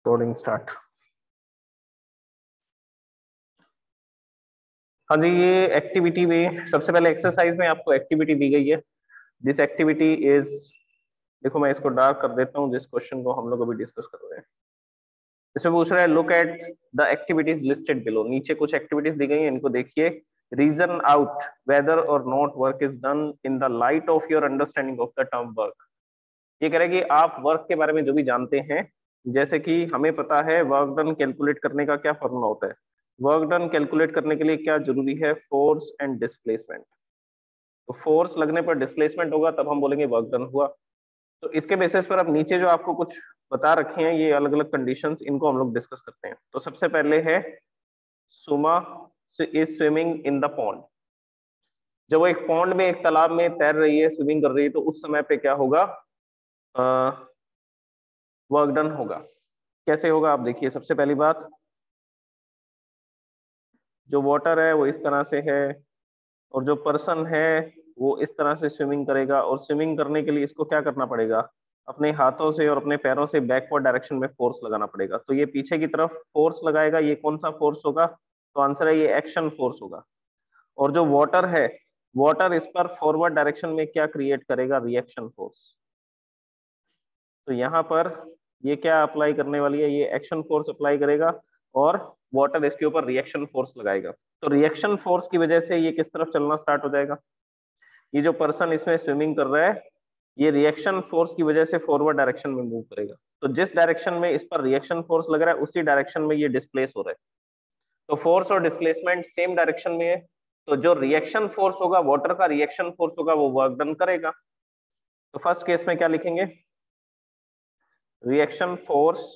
Coding start. हाँ जी, ये activity में सबसे पहले एक्सरसाइज में आपको एक्टिविटी दी गई है। दिस एक्टिविटी इज, देखो मैं इसको डार्क कर देता हूँ जिस क्वेश्चन को हम लोग अभी डिस्कस कर रहे हैं। इसमें पूछ रहा है look at the activities listed below. नीचे कुछ एक्टिविटीज दी गई हैं, इनको देखिए। रीजन आउट वेदर और not work is done in the light of your understanding of the term work. ये कह रहा है कि आप वर्क के बारे में जो भी जानते हैं, जैसे कि हमें पता है वर्क डन कैलकुलेट करने का क्या फॉर्मूला होता है। वर्क डन कैलकुलेट करने के लिए क्या जरूरी है? Force and displacement. तो फोर्स लगने पर डिस्प्लेसमेंट होगा, तब हम बोलेंगे वर्क डन हुआ। तो इसके बेसिस पर अब नीचे जो आपको कुछ बता रखे हैं, ये अलग अलग कंडीशंस, इनको हम लोग डिस्कस करते हैं। तो सबसे पहले है Suma is swimming in the pond. जब वो एक पॉन्ड में, एक तालाब में तैर रही है, स्विमिंग कर रही है, तो उस समय पे क्या होगा? वर्क डन होगा। कैसे होगा आप देखिए। सबसे पहली बात, जो वाटर है वो इस तरह से है, और जो पर्सन है वो इस तरह से स्विमिंग करेगा। और स्विमिंग करने के लिए इसको क्या करना पड़ेगा? अपने हाथों से और अपने पैरों से बैकवर्ड डायरेक्शन में फोर्स लगाना पड़ेगा। तो ये पीछे की तरफ फोर्स लगाएगा। ये कौन सा फोर्स होगा? तो आंसर है ये एक्शन फोर्स होगा। और जो वाटर है, वाटर इस पर फॉरवर्ड डायरेक्शन में क्या क्रिएट करेगा? Reaction force. तो यहाँ पर ये क्या अप्लाई करने वाली है? ये एक्शन फोर्स अप्लाई करेगा, और वाटर इसके ऊपर रिएक्शन फोर्स लगाएगा। तो रिएक्शन फोर्स की वजह से ये किस तरफ चलना स्टार्ट हो जाएगा? ये जो पर्सन इसमें स्विमिंग कर रहा है, ये रिएक्शन फोर्स की वजह से फॉरवर्ड डायरेक्शन में मूव करेगा। तो जिस डायरेक्शन में इस पर रिएक्शन फोर्स लग रहा है, उसी डायरेक्शन में ये डिस्प्लेस हो रहा है। तो फोर्स और डिस्प्लेसमेंट सेम डायरेक्शन में है। तो जो रिएक्शन फोर्स होगा, वाटर का रिएक्शन फोर्स होगा, वो वर्क डन करेगा। तो फर्स्ट केस में क्या लिखेंगे? Reaction force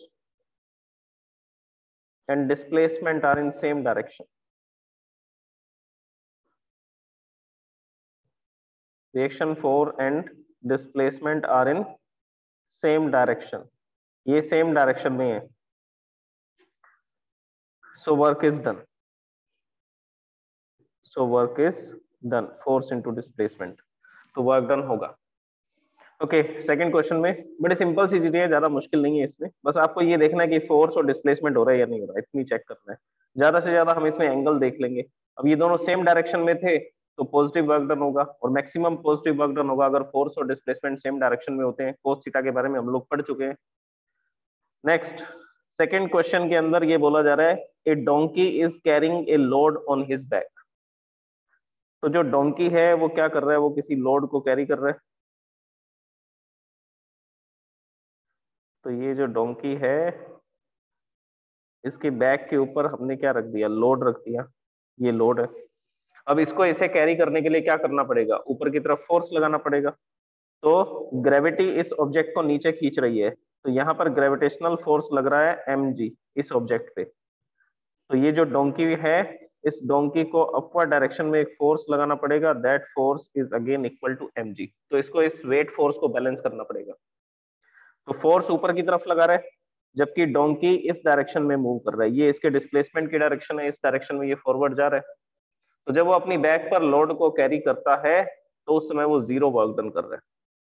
and displacement are in same direction. Reaction force and displacement are in same direction. ये same direction में है, so work is done. So work is done. Force into displacement, तो work done होगा। Okay, second question में बड़ी simple सी चीजें है, ज्यादा मुश्किल नहीं है इसमें। बस आपको ये देखना है कि फोर्स और डिस्प्लेसमेंट हो रहा है या नहीं हो रहा है, इतनी चेक करना है। ज्यादा से ज्यादा हम इसमें एंगल देख लेंगे। अब ये दोनों सेम डायरेक्शन में थे, तो पॉजिटिव वर्क डन होगा, और मैक्सिमम पॉजिटिव वर्क डन होगा अगर फोर्स और डिस्प्लेसमेंट सेम डायरेक्शन में होते हैं। कोस थीटा के बारे में हम लोग पढ़ चुके हैं। नेक्स्ट, सेकेंड क्वेश्चन के अंदर ये बोला जा रहा है ए donkey is carrying a load on his back. तो जो डोंकी है वो क्या कर रहा है? वो किसी लोड को कैरी कर रहा है। तो ये जो डोंकी है, इसके बैक के ऊपर हमने क्या रख दिया? लोड रख दिया। ये लोड है। अब इसको ऐसे कैरी करने के लिए क्या करना पड़ेगा? ऊपर की तरफ फोर्स लगाना पड़ेगा। तो ग्रेविटी इस ऑब्जेक्ट को नीचे खींच रही है, तो यहाँ पर ग्रेविटेशनल फोर्स लग रहा है mg इस ऑब्जेक्ट पे। तो ये जो डोंकी है, इस डोंकी को अपवर्ड डायरेक्शन में एक फोर्स लगाना पड़ेगा। That force is again equal to mg। तो इसको इस वेट फोर्स को बैलेंस करना पड़ेगा। तो फोर्स ऊपर की तरफ लगा रहा है, जबकि डोंकी इस डायरेक्शन में मूव कर रहा है। ये इसके डिस्प्लेसमेंट की डायरेक्शन है, इस डायरेक्शन में ये फॉरवर्ड जा रहा है। तो जब वो अपनी बैक पर लोड को कैरी करता है, तो उस समय वो जीरो वर्क डन कर रहा है।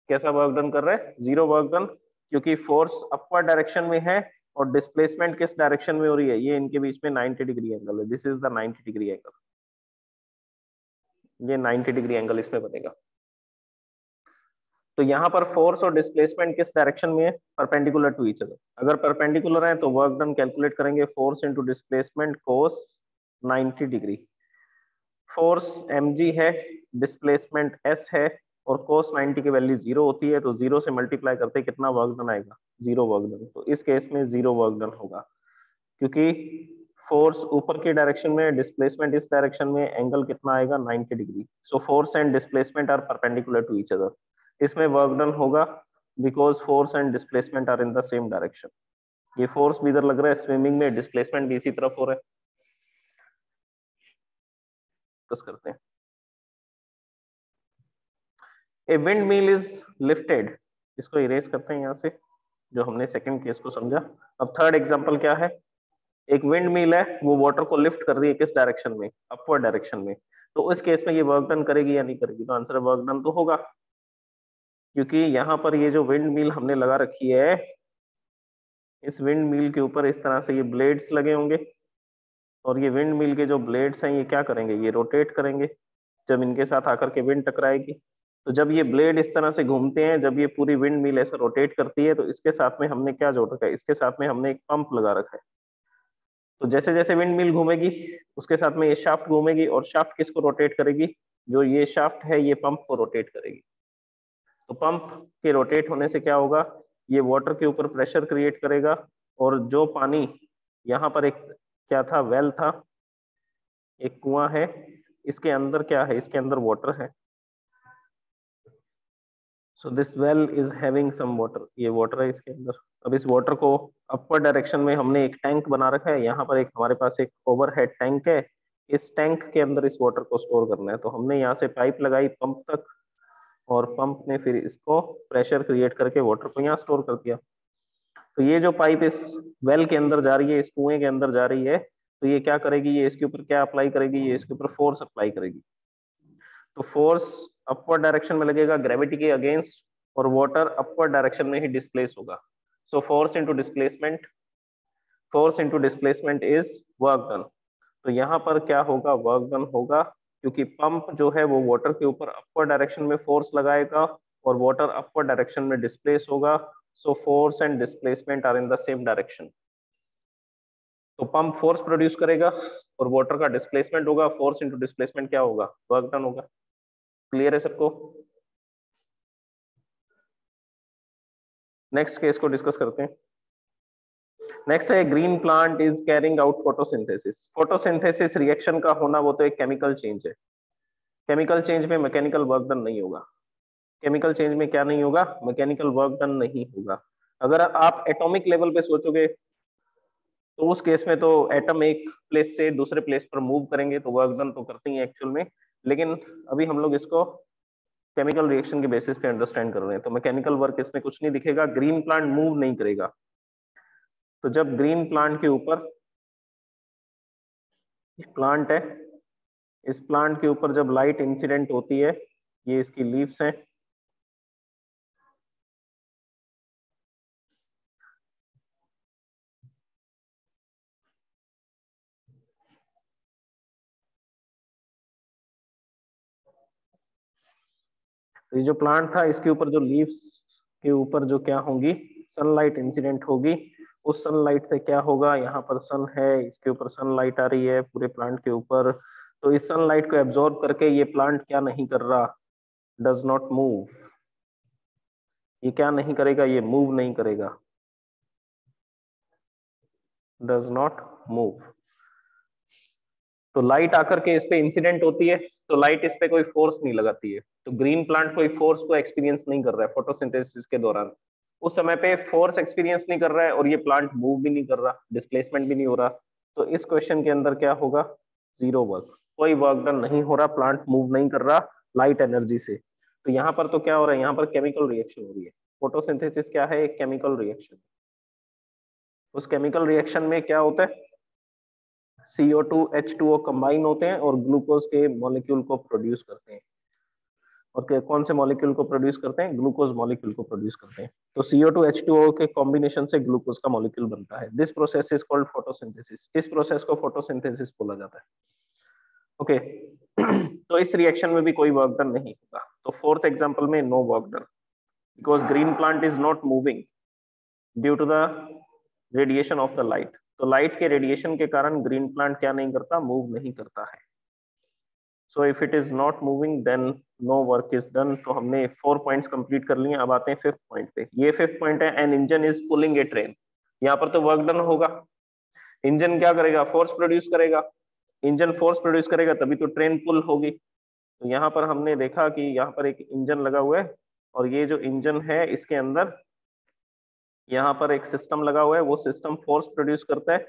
कैसा वर्क डन कर रहा है? जीरो वर्क डन, क्योंकि फोर्स अपवर्ड डायरेक्शन में है और डिस्प्लेसमेंट किस डायरेक्शन में हो रही है? ये इनके बीच में 90 डिग्री एंगल है। This is the 90 degree angle. ये 90 डिग्री एंगल इसमें बनेगा। तो यहाँ पर फोर्स और डिस्प्लेसमेंट किस डायरेक्शन में है? Perpendicular to each other. अगर परपेंडिकुलर है तो वर्क डन कैलकुलेट करेंगे force into displacement cos 90 degree. Force mg है, डिस्प्लेसमेंट s है, और कोस 90 की वैल्यू 0 होती है, तो 0 से मल्टीप्लाई करते कितना वर्क डन आएगा? 0 वर्क डन। तो इस केस में 0 वर्क डन होगा, क्योंकि फोर्स ऊपर की डायरेक्शन में, डिस्प्लेसमेंट इस डायरेक्शन में, एंगल कितना आएगा? 90 degree. So force and displacement are perpendicular to each other. इसमें वर्क डन होगा because force and displacement are in the same direction. ये फोर्स भी इधर लग रहा है स्विमिंग में, डिस्प्लेसमेंट भी इसी तरफ हो रहा है। डिस्कस करते हैं। A wind mill is lifted. इसको इरेज करते हैं यहाँ से, जो हमने सेकंड केस को समझा। अब थर्ड एग्जांपल क्या है? एक विंड मिल है, वो वाटर को लिफ्ट कर रही है, किस डायरेक्शन में? अपवर्ड डायरेक्शन में। तो उस केस में ये वर्क डन करेगी या नहीं करेगी? तो आंसर वर्क डन तो होगा, क्योंकि यहाँ पर ये जो विंड मिल हमने लगा रखी है, इस विंड मिल के ऊपर इस तरह से ये ब्लेड्स लगे होंगे, और ये विंड मिल के जो ब्लेड्स हैं ये क्या करेंगे, ये रोटेट करेंगे जब इनके साथ आकर के विंड टकराएगी। तो जब ये ब्लेड इस तरह से घूमते हैं, जब ये पूरी विंड मिल ऐसा रोटेट करती है, तो इसके साथ में हमने क्या जोड़ रखा है, इसके साथ में हमने एक पंप लगा रखा है। तो जैसे जैसे विंड मिल घूमेगी उसके साथ में ये शाफ्ट घूमेगी, और शाफ्ट किसको रोटेट करेगी, जो ये शाफ्ट है ये पंप को रोटेट करेगी। तो पंप के रोटेट होने से क्या होगा, ये वाटर के ऊपर प्रेशर क्रिएट करेगा, और जो पानी यहाँ पर एक क्या था, वेल था, एक कुआं है, इसके अंदर क्या है, इसके अंदर वाटर है। So this well is having some water, ये वाटर है इसके अंदर। अब इस वाटर को अपर डायरेक्शन में हमने एक टैंक बना रखा है, यहाँ पर एक हमारे पास एक ओवरहेड टैंक है, इस टैंक के अंदर इस वाटर को स्टोर करना है। तो हमने यहाँ से पाइप लगाई पंप तक, और पंप ने फिर इसको प्रेशर क्रिएट करके वाटर को यहाँ स्टोर कर दिया। तो ये जो पाइप इस वेल के अंदर जा रही है, इस कुएं के अंदर जा रही है, तो ये क्या करेगी, ये इसके ऊपर क्या अप्लाई करेगी, ये इसके ऊपर फोर्स अप्लाई करेगी। तो फोर्स अपवर्ड डायरेक्शन में लगेगा ग्रेविटी के अगेंस्ट, और वाटर अपवर्ड डायरेक्शन में ही डिस्प्लेस होगा। So force into displacement is work done. तो यहाँ पर क्या होगा, वर्क डन होगा, क्योंकि पंप जो है वो वाटर के ऊपर अपवर्ड डायरेक्शन में फोर्स लगाएगा, और वाटर अपवर्ड डायरेक्शन में डिस्प्लेस होगा। So force and displacement are in the same direction. तो पंप फोर्स प्रोड्यूस करेगा और वाटर का डिस्प्लेसमेंट होगा, फोर्स इंटू डिस्प्लेसमेंट क्या होगा, वर्क डन होगा। क्लियर है सबको? नेक्स्ट केस को डिस्कस करते हैं। नेक्स्ट है green plant is carrying out photosynthesis. Photosynthesis reaction का होना वो तो एक केमिकल चेंज है, केमिकल चेंज में मैकेनिकल वर्क डन नहीं होगा। केमिकल चेंज में क्या नहीं होगा, मैकेनिकल वर्क डन नहीं होगा। अगर आप एटॉमिक लेवल पे सोचोगे तो उस केस में तो एटम एक प्लेस से दूसरे प्लेस पर मूव करेंगे तो वर्क डन तो करते ही है एक्चुअल में, लेकिन अभी हम लोग इसको केमिकल रिएक्शन के बेसिस पे अंडरस्टैंड कर रहे हैं। तो मैकेनिकल वर्क इसमें कुछ नहीं दिखेगा, ग्रीन प्लांट मूव नहीं करेगा। तो जब ग्रीन प्लांट के ऊपर प्लांट है, इस प्लांट के ऊपर जब लाइट इंसिडेंट होती है, ये इसकी लीव्स हैं, तो ये जो प्लांट था इसके ऊपर जो लीव्स के ऊपर जो क्या होंगी, सनलाइट इंसिडेंट होगी। उस सनलाइट से क्या होगा, यहाँ पर सन है, इसके ऊपर सनलाइट आ रही है पूरे प्लांट के ऊपर, तो इस सनलाइट को एब्जॉर्ब करके ये प्लांट क्या नहीं कर रहा, डज नॉट मूव। ये क्या नहीं करेगा, ये मूव नहीं करेगा, डज नॉट मूव। तो लाइट आकर के इस पे इंसिडेंट होती है, तो लाइट इस पे कोई फोर्स नहीं लगाती है, तो ग्रीन प्लांट कोई फोर्स को एक्सपीरियंस नहीं कर रहा है फोटोसिंथेसिस के दौरान। उस समय पे फोर्स एक्सपीरियंस नहीं कर रहा है, और ये प्लांट मूव भी नहीं कर रहा, डिस्प्लेसमेंट भी नहीं हो रहा। तो इस क्वेश्चन के अंदर क्या होगा, जीरो वर्क, कोई वर्क डन नहीं हो रहा, प्लांट मूव नहीं कर रहा लाइट एनर्जी से। तो यहाँ पर तो क्या हो रहा है, यहाँ पर केमिकल रिएक्शन हो रही है। फोटोसिंथेसिस क्या है, एक केमिकल रिएक्शन। उस केमिकल रिएक्शन में क्या होता है, CO2 H2O कंबाइन होते हैं और ग्लूकोज के मॉलिक्यूल को प्रोड्यूस करते हैं। और कौन से मॉलिक्यूल को प्रोड्यूस करते हैं, ग्लूकोज मॉलिक्यूल को प्रोड्यूस करते हैं। तो CO2 H2O के कॉम्बिनेशन से ग्लूकोज का मॉलिक्यूल बनता है। This process is called photosynthesis. इस प्रोसेस को फोटोसिंथेसिस बोला जाता है। ओके तो इस रिएक्शन में भी कोई वर्क डन नहीं होगा। तो फोर्थ एग्जांपल में no work done, because green plant is not moving due to the radiation of the light. तो लाइट के रेडिएशन के कारण ग्रीन प्लांट क्या नहीं करता, मूव नहीं करता है। So if it is not moving then no work is done. तो हमने 4 पॉइंट्स कंप्लीट कर लिए। अब आते हैं फिफ्थ पॉइंट पे। ये फिफ्थ पॉइंट है, an engine is pulling a train. यहाँ पर तो वर्क डन होगा, इंजन क्या करेगा, फोर्स प्रोड्यूस करेगा। इंजन फोर्स प्रोड्यूस करेगा तभी तो ट्रेन पुल होगी। तो यहाँ पर हमने देखा कि यहाँ पर एक इंजन लगा हुआ है, और ये जो इंजन है इसके अंदर यहाँ पर एक सिस्टम लगा हुआ है, वो सिस्टम फोर्स प्रोड्यूस करता है,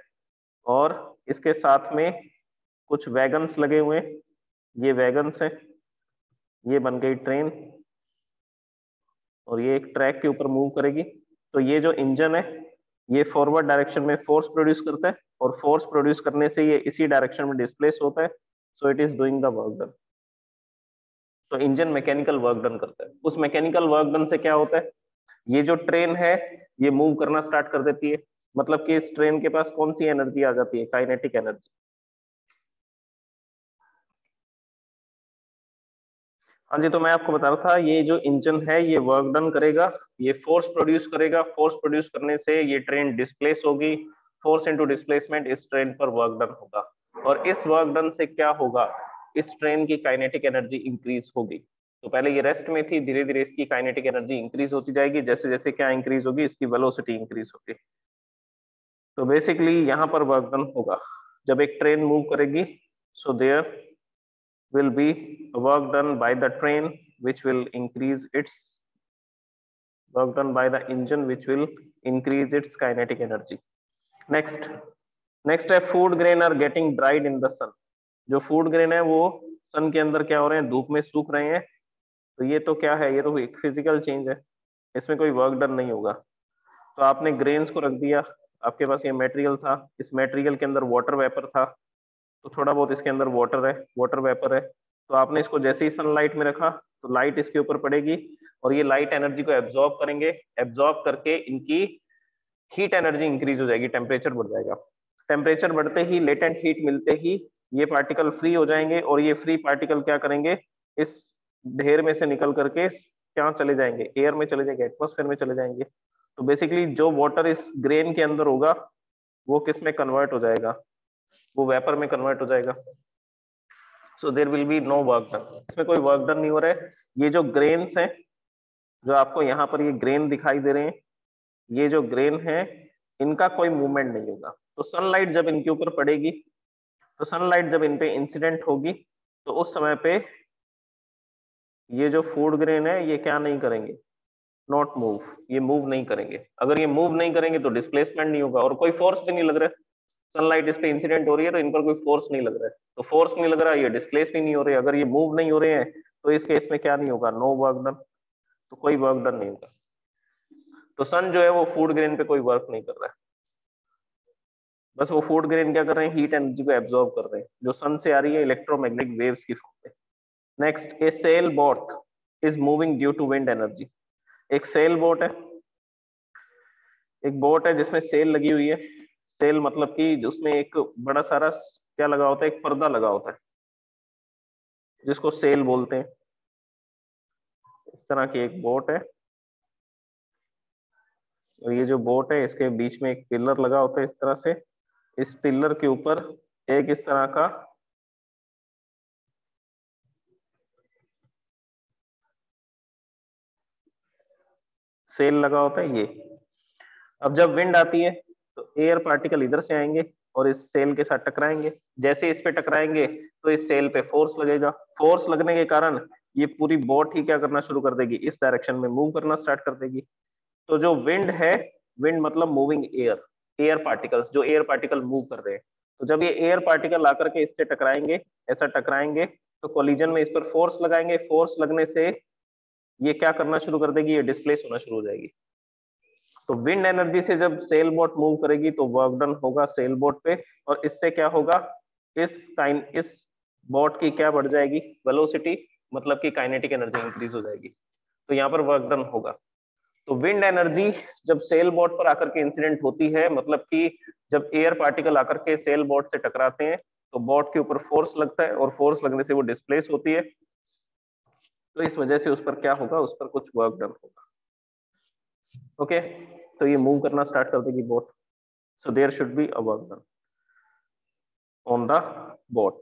और इसके साथ में कुछ वैगन्स लगे हुए हैं, ये वैगन्स हैं, ये बन गई ट्रेन, और ये एक ट्रैक के ऊपर मूव करेगी। तो ये जो इंजन है ये फॉरवर्ड डायरेक्शन में फोर्स प्रोड्यूस करता है, और फोर्स प्रोड्यूस करने से ये इसी डायरेक्शन में डिस्प्लेस होता है। So it is doing the work done. तो इंजन मैकेनिकल वर्क डन करता है। उस मैकेनिकल वर्क डन से क्या होता है, ये जो ट्रेन है ये मूव करना स्टार्ट कर देती है, मतलब कि इस ट्रेन के पास कौन सी एनर्जी आ जाती है, काइनेटिक एनर्जी। हाँ जी, तो मैं आपको बता रहा था ये जो इंजन है ये वर्क डन करेगा, ये फोर्स प्रोड्यूस करेगा, फोर्स प्रोड्यूस करने से ये ट्रेन डिस्प्लेस होगी, फोर्स इनटू डिस्प्लेसमेंट, इस ट्रेन पर वर्क डन होगा, और इस वर्क डन से क्या होगा, इस ट्रेन की काइनेटिक एनर्जी इंक्रीज होगी। तो पहले ये रेस्ट में थी, धीरे धीरे इसकी काइनेटिक एनर्जी इंक्रीज होती जाएगी, जैसे जैसे क्या इंक्रीज होगी, इसकी वेलोसिटी इंक्रीज होगी। तो बेसिकली यहाँ पर वर्क डन होगा जब एक ट्रेन मूव करेगी, so there will be work done by the train which will increase its work done by the engine which will increase its kinetic energy. Next है food grain are getting dried in the sun. जो food grain है वो सन के अंदर क्या हो रहे हैं, धूप में सूख रहे हैं। तो ये तो क्या है, ये तो एक फिजिकल चेंज है, इसमें कोई वर्क डन नहीं होगा। तो आपने ग्रेन्स को रख दिया, आपके पास ये मटेरियल था, इस मटेरियल के अंदर वाटर वेपर था, तो थोड़ा बहुत इसके अंदर वाटर है, वाटर वेपर है। तो आपने इसको जैसे ही सनलाइट में रखा तो लाइट इसके ऊपर पड़ेगी और ये लाइट एनर्जी को एब्जॉर्ब करेंगे, एब्जॉर्ब करके इनकी हीट एनर्जी इंक्रीज हो जाएगी, टेम्परेचर बढ़ जाएगा। टेम्परेचर बढ़ते ही, लेटेंट हीट मिलते ही ये पार्टिकल फ्री हो जाएंगे, और ये फ्री पार्टिकल क्या करेंगे, इस ढेर में से निकल करके क्या चले जाएंगे, एयर में चले जाएंगे, एटमोस्फेयर में चले जाएंगे। तो बेसिकली जो वाटर इस ग्रेन के अंदर होगा वो किस में कन्वर्ट हो जाएगा, वो वेपर में कन्वर्ट हो जाएगा। So there will be no work done, इसमें कोई वर्क डन नहीं हो रहा है। ये जो ग्रेन्स हैं, जो आपको यहाँ पर ये ग्रेन दिखाई दे रहे हैं, ये जो ग्रेन है इनका कोई मूवमेंट नहीं होगा। तो सनलाइट जब इनके ऊपर पड़ेगी, तो सनलाइट जब इन पे इंसिडेंट होगी, तो उस समय पे ये जो फूड ग्रेन है ये क्या नहीं करेंगे, नॉट मूव, ये मूव नहीं करेंगे। अगर ये मूव नहीं करेंगे तो डिस्प्लेसमेंट नहीं होगा और कोई फोर्स भी नहीं लग रहा है। सनलाइट इस पे इंसिडेंट हो रही है तो इन पर कोई फोर्स नहीं लग रहा है, तो फोर्स नहीं लग रहा, ये डिस्प्लेस भी नहीं हो रहे। अगर ये मूव नहीं हो रहे हैं तो इस केस में क्या नहीं होगा, नो वर्क डन, तो कोई वर्क डन नहीं होगा। तो सन जो है वो फूड ग्रेन पे कोई वर्क नहीं कर रहा है, बस वो फूड ग्रेन क्या कर रहे हैं, हीट एनर्जी को एब्जॉर्ब कर रहे हैं जो सन से आ रही है इलेक्ट्रोमैग्नेटिक वेव्स की फॉर्म में। Next, a sail boat is moving due to wind energy. एक सेल बोट है, एक बोट है जिसमें सेल लगी हुई है। सेल मतलब कि उसमें एक बड़ा सारा क्या लगा होता है, एक पर्दा लगा होता है जिसको सेल बोलते हैं। इस तरह की एक बोट है, और ये जो बोट है इसके बीच में एक पिलर लगा होता है इस तरह से। इस पिलर के ऊपर एक इस तरह का सेल लगा होता है ये। अब जब विंड आती है तो एयर पार्टिकल इधर से आएंगे और इस सेल के साथ टकराएंगे। जैसे इस पे टकराएंगे तो इस सेल पे फोर्स लगेगा, फोर्स लगने के कारण ये पूरी बोट ही क्या करना शुरू कर देगी, इस डायरेक्शन में मूव करना स्टार्ट कर देगी। तो जो विंड है, विंड मतलब मूविंग एयर, एयर पार्टिकल्स, जो एयर पार्टिकल मूव कर रहे हैं। तो जब ये एयर पार्टिकल आकर के इससे टकराएंगे, ऐसा टकराएंगे, तो कोलिजन में इस पर फोर्स लगाएंगे, फोर्स लगने से ये क्या करना शुरू कर देगी, ये डिस्प्लेस होना शुरू हो जाएगी। तो विंड एनर्जी से जब सेल बोट मूव करेगी तो वर्क डन होगा सेल बोट पे, और इससे क्या होगा, इस बोट की क्या बढ़ जाएगी, वेलोसिटी, मतलब कि काइनेटिक एनर्जी इंक्रीज हो जाएगी। तो यहाँ पर वर्क डन होगा। तो विंड एनर्जी जब सेल बोट पर आकर के इंसिडेंट होती है, मतलब कि जब एयर पार्टिकल आकर के सेल बोट से टकराते हैं तो बोट के ऊपर फोर्स लगता है, और फोर्स लगने से वो डिस्प्लेस होती है। तो इस वजह से उस पर क्या होगा, उस पर कुछ वर्क डन होगा। ओके, तो ये मूव करना स्टार्ट कर देगी boat. So there should be a work done on the boat,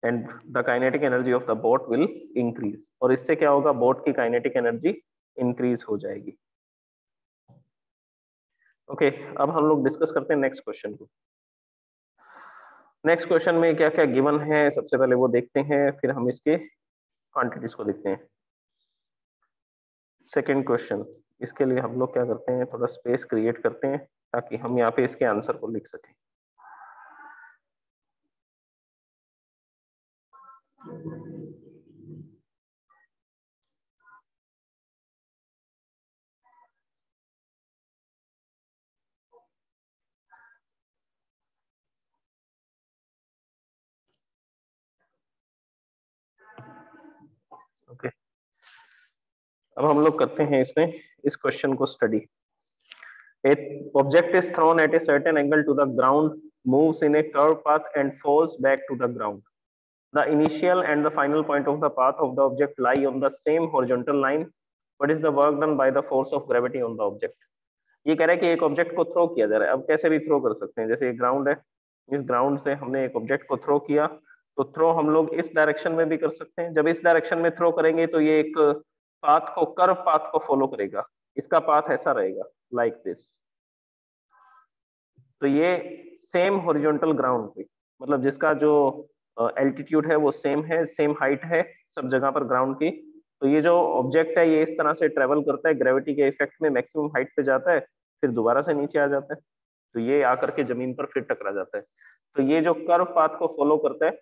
and the kinetic energy of the boat will increase. और इससे क्या होगा, बोट की काइनेटिक एनर्जी इंक्रीज हो जाएगी। ओके, अब हम लोग डिस्कस करते हैं नेक्स्ट क्वेश्चन को। नेक्स्ट क्वेश्चन में क्या क्या गिवन है सबसे पहले वो देखते हैं, फिर हम इसके क्वांटिटीज को देखते हैं। सेकंड क्वेश्चन, इसके लिए हम लोग क्या करते हैं, थोड़ा स्पेस क्रिएट करते हैं ताकि हम यहाँ पे इसके आंसर को लिख सकें। ओके, अब हम लोग करते हैं इसमें इस क्वेश्चन को study. A object is thrown at a certain angle to the ground, moves in a curved path and falls back to the ground. The initial and the final point of the path of the object lie on the same horizontal line. What is the work done by the force of gravity on the object? ये कह रहा है कि एक object को throw किया जा रहा है। अब कैसे भी थ्रो कर सकते हैं, जैसे एक ग्राउंड है, इस ग्राउंड से हमने एक ऑब्जेक्ट को थ्रो किया, तो थ्रो हम लोग इस डायरेक्शन में भी कर सकते हैं। जब इस डायरेक्शन में थ्रो करेंगे तो ये एक पाथ को, कर्व पाथ को फॉलो करेगा। इसका पाथ ऐसा रहेगा, लाइक दिस। तो ये सेम हॉरिजॉन्टल ग्राउंड पे, मतलब जिसका जो एल्टीट्यूड है वो सेम है, सेम हाइट है सब जगह पर ग्राउंड की। तो ये जो ऑब्जेक्ट है ये इस तरह से ट्रेवल करता है, ग्रेविटी के इफेक्ट में मैक्सिमम हाइट पे जाता है, फिर दोबारा से नीचे आ जाता है, तो ये आकर के जमीन पर फिर टकरा जाता है। तो ये जो कर्व पाथ को फॉलो करता है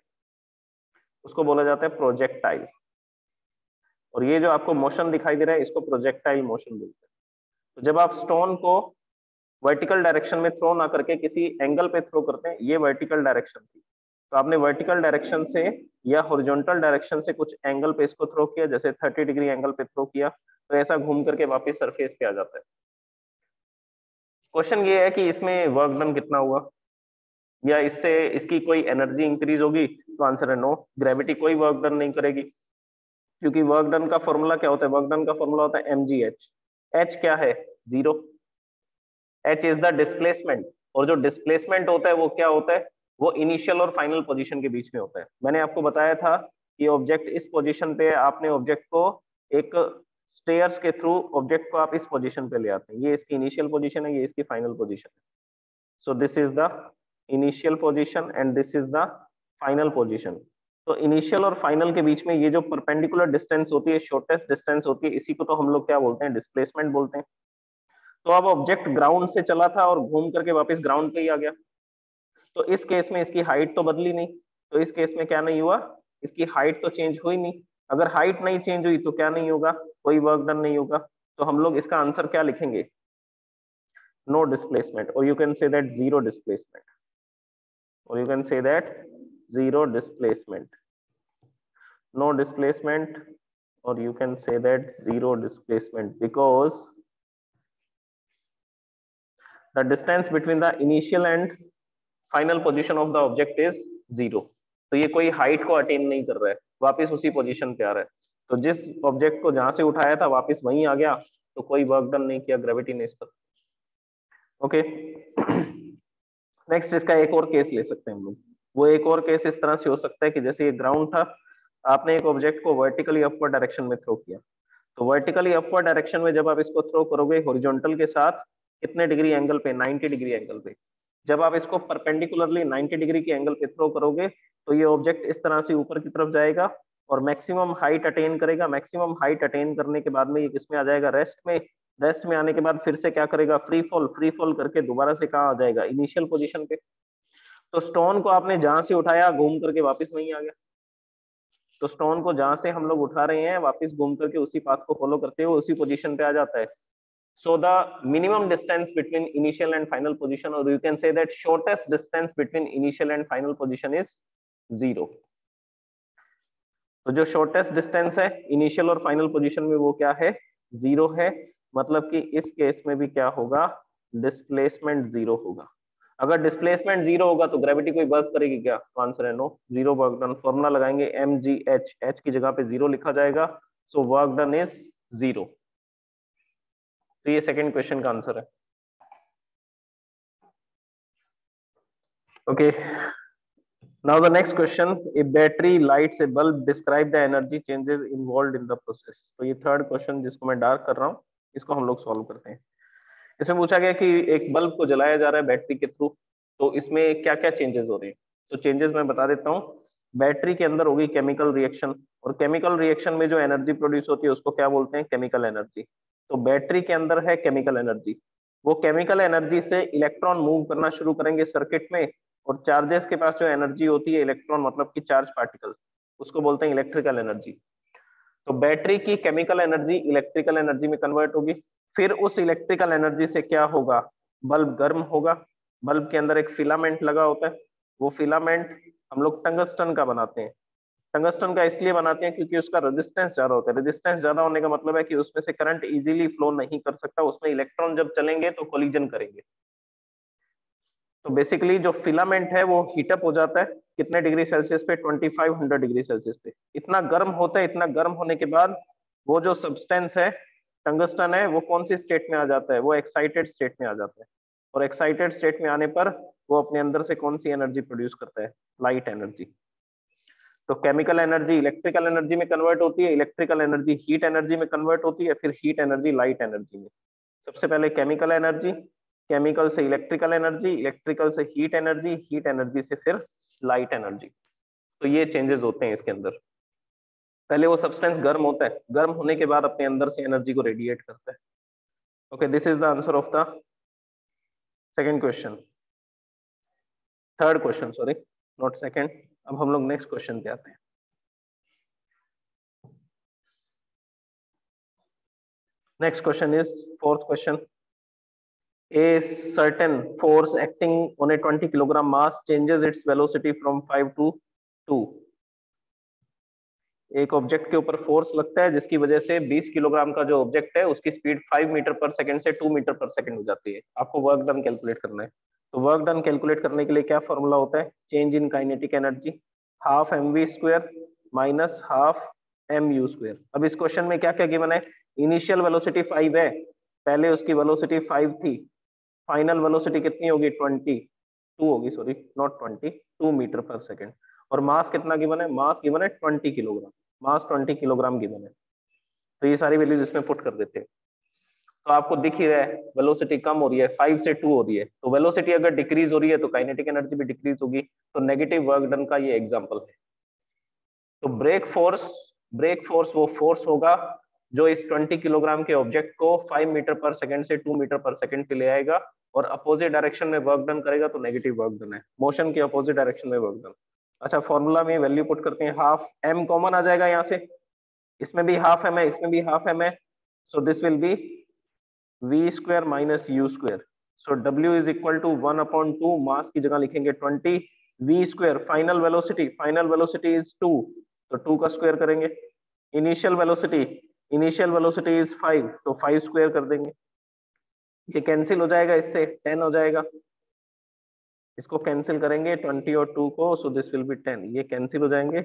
उसको बोला जाता है प्रोजेक्टाइल। और ये जो आपको मोशन दिखाई दे रहा है इसको प्रोजेक्टाइल मोशन बोलते हैं। तो जब आप स्टोन को वर्टिकल डायरेक्शन में थ्रो ना करके किसी एंगल पे थ्रो करते हैं, ये वर्टिकल डायरेक्शन थी, तो आपने वर्टिकल डायरेक्शन से या हॉरिजॉन्टल डायरेक्शन से कुछ एंगल पे इसको थ्रो किया, जैसे 30 डिग्री एंगल पे थ्रो किया, तो ऐसा घूम करके वापस सरफेस पे आ जाता है। क्वेश्चन ये है कि इसमें वर्क डन कितना हुआ, या इससे इसकी कोई एनर्जी इंक्रीज होगी? तो आंसर है नो, ग्रेविटी कोई वर्क डन नहीं करेगी, क्योंकि वर्क डन का फॉर्मूला क्या होता है? वर्क डन का फॉर्मूला होता है mgh। h क्या है? Zero. h is the displacement, और जो डिस्प्लेसमेंट होता है वो क्या होता है? वो इनिशियल और फाइनल पोजीशन के बीच में होता है। मैंने आपको बताया था कि ऑब्जेक्ट इस पोजीशन पे, आपने ऑब्जेक्ट को एक स्टेयर्स के थ्रू ऑब्जेक्ट को आप इस पोजीशन पे ले आते हैं। ये इसकी इनिशियल पोजीशन है, ये इसकी फाइनल पोजीशन है। So this is the initial position and this is the final position. तो इनिशियल और फाइनल के बीच में ये जो परपेंडिकुलर डिस्टेंस होती है, शॉर्टेस्ट डिस्टेंस होती है, इसी को तो हम लोग क्या बोलते हैं? डिस्प्लेसमेंट बोलते हैं। तो अब ऑब्जेक्ट ग्राउंड से चला था और घूम करके वापस ग्राउंड पे ही आ गया, तो इस केस में इसकी हाइट तो बदली नहीं, तो इस केस में क्या नहीं हुआ? इसकी हाइट तो चेंज हुई नहीं। अगर हाइट नहीं चेंज हुई तो क्या नहीं होगा? कोई वर्क डन नहीं होगा। तो हम लोग इसका आंसर क्या लिखेंगे? नो डिस्प्लेसमेंट, और you can say that zero displacement, or you can say that zero displacement, no displacement, or you can say that zero displacement, because the distance between the initial and final position of the object is zero। तो ये कोई height को attain नहीं कर रहा है, वापस उसी पोजीशन पे आ रहा है। तो जिस ऑब्जेक्ट को जहां से उठाया था वापस वहीं आ गया, तो कोई वर्क डन नहीं किया ग्रेविटी ने इस पर। ओके, नेक्स्ट इसका एक और केस ले सकते हैं हम लोग। वो एक और केस इस तरह से हो सकता है कि जैसे ये ग्राउंड था, आपने एक ऑब्जेक्ट को वर्टिकली अपवर्ड डायरेक्शन में थ्रो किया, तो वर्टिकली अपवर्ड डायरेक्शन में जब आप इसको थ्रो करोगे हॉरिजॉन्टल के साथ, कितने डिग्री एंगल पे? 90 डिग्री एंगल पे। जब आप इसको परपेंडिकुलरली 90 डिग्री के एंगल पे थ्रो करोगे तो ये ऑब्जेक्ट इस तरह से ऊपर की तरफ जाएगा और मैक्सिमम हाइट अटेन करेगा। मैक्सिमम हाइट अटेन करने के बाद में ये किसमें आ जाएगा? रेस्ट में। रेस्ट में आने के बाद फिर से क्या करेगा? Free fall. फ्री फॉल करके दोबारा से कहाँ आ जाएगा? इनिशियल पोजीशन पे। तो स्टोन को आपने जहां से उठाया घूम करके वापस वहीं आ गया। तो स्टोन को जहां से हम लोग उठा रहे हैं वापस घूम करके उसी पाथ को फॉलो करते हुए उसी पोजीशन पे आ जाता है। So the minimum distance between initial and final position, or you can say that shortest distance between initial and final position is zero। तो जो शॉर्टेस्ट डिस्टेंस है इनिशियल और फाइनल पोजीशन में वो क्या है? जीरो है। मतलब कि इस केस में भी क्या होगा? डिस्प्लेसमेंट जीरो होगा। अगर डिस्प्लेसमेंट जीरो होगा तो ग्रेविटी कोई वर्क करेगी क्या? तो आंसर है no, zero work done. Formula लगाएंगे mgh, h की जगह पे जीरो लिखा जाएगा, so work done is zero. तो ये सेकंड क्वेश्चन का आंसर है। Okay, now the next question, a battery lights a bulb, describe the energy changes involved in the process. तो ये थर्ड क्वेश्चन जिसको मैं डार्क कर रहा हूँ, इसको हम लोग सॉल्व करते हैं। इसमें पूछा गया कि एक बल्ब को जलाया जा रहा है बैटरी के थ्रू, तो इसमें क्या क्या चेंजेस हो रहे हैं? तो चेंजेस मैं बता देता हूँ। बैटरी के अंदर होगी केमिकल रिएक्शन, और केमिकल रिएक्शन में जो एनर्जी प्रोड्यूस होती है उसको क्या बोलते हैं? Chemical energy. तो बैटरी के अंदर है केमिकल एनर्जी। वो केमिकल एनर्जी से इलेक्ट्रॉन मूव करना शुरू करेंगे सर्किट में, और चार्जेस के पास जो एनर्जी होती है इलेक्ट्रॉन, मतलब कि चार्ज पार्टिकल, उसको बोलते हैं इलेक्ट्रिकल एनर्जी। तो बैटरी की केमिकल एनर्जी इलेक्ट्रिकल एनर्जी में कन्वर्ट होगी। फिर उस इलेक्ट्रिकल एनर्जी से क्या होगा? बल्ब गर्म होगा। बल्ब के अंदर एक फिलामेंट लगा होता है, वो फिलामेंट हम लोग टंगस्टन का बनाते हैं। टंगस्टन का इसलिए बनाते हैं क्योंकि उसका रेजिस्टेंस ज्यादा होता है। रेजिस्टेंस ज्यादा होने का मतलब है कि उसमें से करंट इजीली फ्लो नहीं कर सकता, उसमें इलेक्ट्रॉन जब चलेंगे तो कोलिजन करेंगे। तो बेसिकली जो फिलामेंट है वो हीटअप हो जाता है कितने डिग्री सेल्सियस पे, 2500 डिग्री सेल्सियस पे। इतना गर्म होता है, इतना गर्म होने के बाद वो जो सब्सटेंस है टंगस्टन है वो कौन सी स्टेट में आ जाता है, वो एक्साइटेड स्टेट में आ जाता है। और एक्साइटेड स्टेट में आने पर वो अपने अंदर से कौन सी एनर्जी प्रोड्यूस करता है, लाइट एनर्जी। तो केमिकल एनर्जी इलेक्ट्रिकल एनर्जी में कन्वर्ट होती है, इलेक्ट्रिकल एनर्जी हीट एनर्जी में कन्वर्ट होती है, फिर हीट एनर्जी लाइट एनर्जी में। सबसे पहले केमिकल एनर्जी, केमिकल से इलेक्ट्रिकल एनर्जी, इलेक्ट्रिकल से हीट एनर्जी, हीट एनर्जी से फिर लाइट एनर्जी। तो ये चेंजेस होते हैं इसके अंदर। पहले वो सब्सटेंस गर्म होता है, गर्म होने के बाद अपने अंदर से एनर्जी को रेडिएट करता है। Okay, this is the answer of the second question, third question, sorry not second. अब हम लोग नेक्स्ट क्वेश्चन पे आते हैं। Next question is fourth question. A certain force acting on a 20 kilogram mass changes its velocity from 5 to 2। एक object के ऊपर force लगता है जिसकी वजह से 20 किलोग्राम का जो ऑब्जेक्ट है उसकी स्पीड 5 मीटर पर सेकंड से 2 मीटर पर सेकंड हो जाती है। आपको वर्क डन कैलकुलेट करना है। तो वर्क डन कैलकुलेट करने के लिए क्या फॉर्मूला होता है, change in kinetic energy half mv square minus half mu square. अब इस क्वेश्चन में क्या क्या गिवन है, इनिशियल वेलोसिटी 5 है, पहले उसकी वेलोसिटी 5 थी, फाइनल वेलोसिटी कितनी होगी 22 होगी, सॉरी नॉट 20, 2 मीटर पर सेकंड। और मास कितना गिवन है, मास गिवन है 20 किलोग्राम, मास 20 किलोग्राम गिवन है। तो ये सारी वैल्यूज इसमें पुट कर देते हैं। तो आपको दिख ही रहा है वेलोसिटी कम हो रही है, 5 से 2 हो रही है। तो वेलोसिटी अगर डिक्रीज हो रही है तो काइनेटिक एनर्जी भी डिक्रीज होगी। तो नेगेटिव वर्क डन का ये एग्जांपल है। तो ब्रेक फोर्स वो फोर्स होगा जो इस 20 किलोग्राम के ऑब्जेक्ट को 5 मीटर पर सेकंड से 2 मीटर पर सेकंड पे ले आएगा और अपोजिट डायरेक्शन में वर्क डन करेगा। तो नेगेटिव वर्क डन है, मोशन के अपोजिट डायरेक्शन में वर्क डन। अच्छा, फॉर्मूला में वैल्यू पुट करते हैं, हाफ m कॉमन आ जाएगा यहाँ से, इसमें भी हाफ m है, इसमें भी हाफ m है। So this will be v square minus u square. So w is equal to 1/2, mass की जगह लिखेंगे 20, v square final velocity is 2, तो 2 का स्क्वायर करेंगे। इनिशियल वेलोसिटी इज 5, तो 5 स्क्वायर कर देंगे। ये कैंसिल हो जाएगा, इससे 10 हो जाएगा, इसको कैंसिल करेंगे 20 और 2 को, सो दिस विल बी 10, ये कैंसिल हो जाएंगे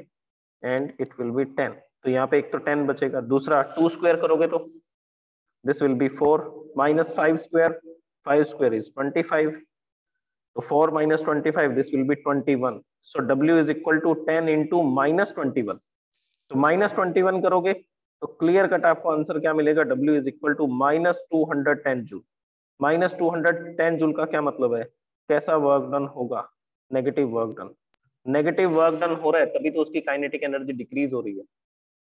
एंड इट विल बी 10। तो यहाँ पे एक तो 10 बचेगा, दूसरा 2 स्क्वायर करोगे तो this will be 4 minus 5 square, 5 square is 25, तो 4 minus 25 this will be 21। So W is equal to 10 into minus 21। तो माइनस 21 करोगे तो क्लियर कट आपको आंसर क्या मिलेगा, W is equal to minus 210 joule. Minus 210 joule का क्या मतलब है, कैसा वर्क डन होगा, negative work done. Negative work done हो रहा है तभी तो उसकी काइनेटिक एनर्जी डिक्रीज हो रही है।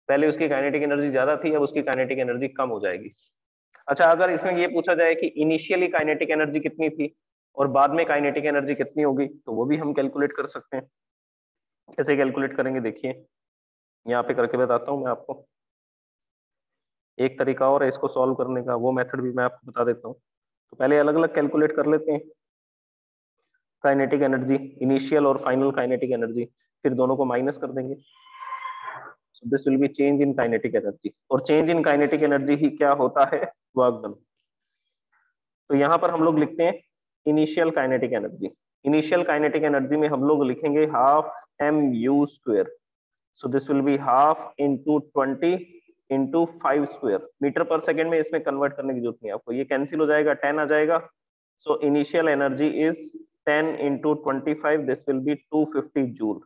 पहले उसकी काइनेटिक एनर्जी ज्यादा थी, अब उसकी काइनेटिक एनर्जी कम हो जाएगी। अच्छा, अगर इसमें ये पूछा जाए कि इनिशियली काइनेटिक एनर्जी कितनी थी और बाद में काइनेटिक एनर्जी कितनी होगी, तो वो भी हम कैलकुलेट कर सकते हैं। कैसे कैलकुलेट करेंगे देखिए, यहाँ पे करके बताता हूँ मैं आपको। एक तरीका और है इसको सॉल्व करने का, वो मेथड भी मैं आपको बता देता हूँ। तो पहले अलग अलग कैलकुलेट कर लेते हैं काइनेटिक एनर्जी, इनिशियल और फाइनल काइनेटिक एनर्जी, फिर दोनों को माइनस कर देंगे। सो this will B change in kinetic energy, और चेंज इन काइनेटिक एनर्जी ही क्या होता है, वर्क डन। तो यहाँ पर हम लोग लिखते हैं initial kinetic energy. Initial kinetic energy में हम लोग लिखेंगे half mu square. So this will be half into 20 into 5 square, metre पर सेकेंड में इसमें कन्वर्ट करने की जरूरत नहीं आपको, ये कैंसिल हो जाएगा, 10 आ जाएगा। So initial energy is 10 into 25, this will B 250 joule.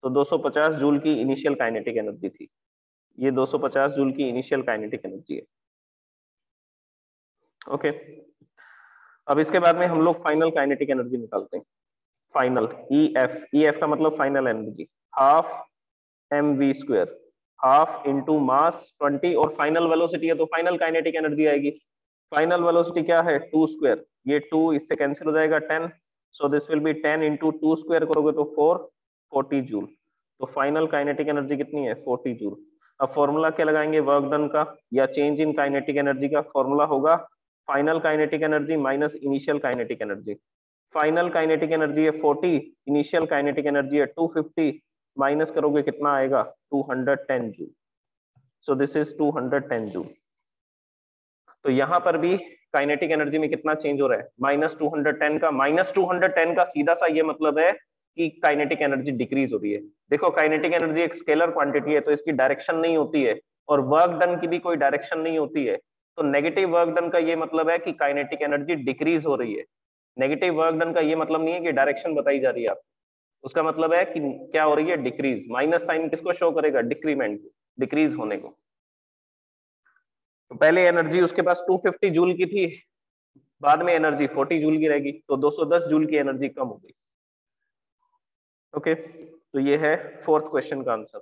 तो 250 जूल की इनिशियल काइनेटिक एनर्जी थी, ये 250 जूल की इनिशियल काइनेटिक एनर्जी है। ओके, अब इसके बाद में हम लोग फाइनल काइनेटिक एनर्जी निकालते हैं। फाइनल EF का मतलब final energy, half mv square, half into mass 20 और फाइनल वेलोसिटी है तो फाइनल काइनेटिक एनर्जी आएगी। फाइनल वेलोसिटी क्या है 2 स्क्वायर, ये 2 इससे कैंसिल हो जाएगा 10, सो this will B 10 into 2 square करोगे तो 40 जूल। तो फाइनल काइनेटिक एनर्जी कितनी है 40 जूल। अब फॉर्मूला क्या लगाएंगे वर्क डन का या चेंज इन काइनेटिक एनर्जी का, फॉर्मूला होगा final kinetic energy minus initial kinetic energy. Final kinetic energy है 40, इनिशियल काइनेटिक एनर्जी है 250, माइनस करोगे कितना आएगा 210 joule. So this is 210 joule. तो यहां पर भी काइनेटिक एनर्जी में कितना चेंज हो रहा है, -210 का। -210 का सीधा सा ये मतलब है कि काइनेटिक एनर्जी डिक्रीज हो रही है। देखो काइनेटिक एनर्जी एक स्केलर क्वांटिटी है, तो इसकी डायरेक्शन नहीं होती है, और वर्क डन की भी कोई डायरेक्शन नहीं होती है। तो नेगेटिव वर्क डन का ये मतलब है कि काइनेटिक एनर्जी डिक्रीज हो रही है। नेगेटिव वर्क डन का ये मतलब नहीं है कि डायरेक्शन बताई जा रही है आपको, उसका मतलब है कि क्या हो रही है, डिक्रीज। माइनस साइन किसको शो करेगा, डिक्रीमेंट, डिक्रीज होने को। तो पहले एनर्जी उसके पास 250 जूल की थी, बाद में एनर्जी 40 जूल की रहेगी, तो 210 जूल की एनर्जी कम हो गई। ओके, तो ये है फोर्थ क्वेश्चन का आंसर।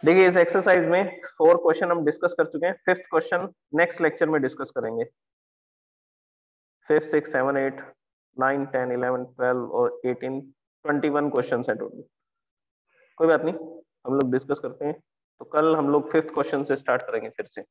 देखिए इस एक्सरसाइज में 4 क्वेश्चन हम डिस्कस कर चुके हैं। 5th क्वेश्चन नेक्स्ट लेक्चर में डिस्कस करेंगे। 5, 6, 7, 8, 9, 10, 11, 12 और 18, 21 क्वेश्चन है टोटल। कोई बात नहीं, हम लोग डिस्कस करते हैं। तो कल हम लोग 5th क्वेश्चन से स्टार्ट करेंगे फिर से।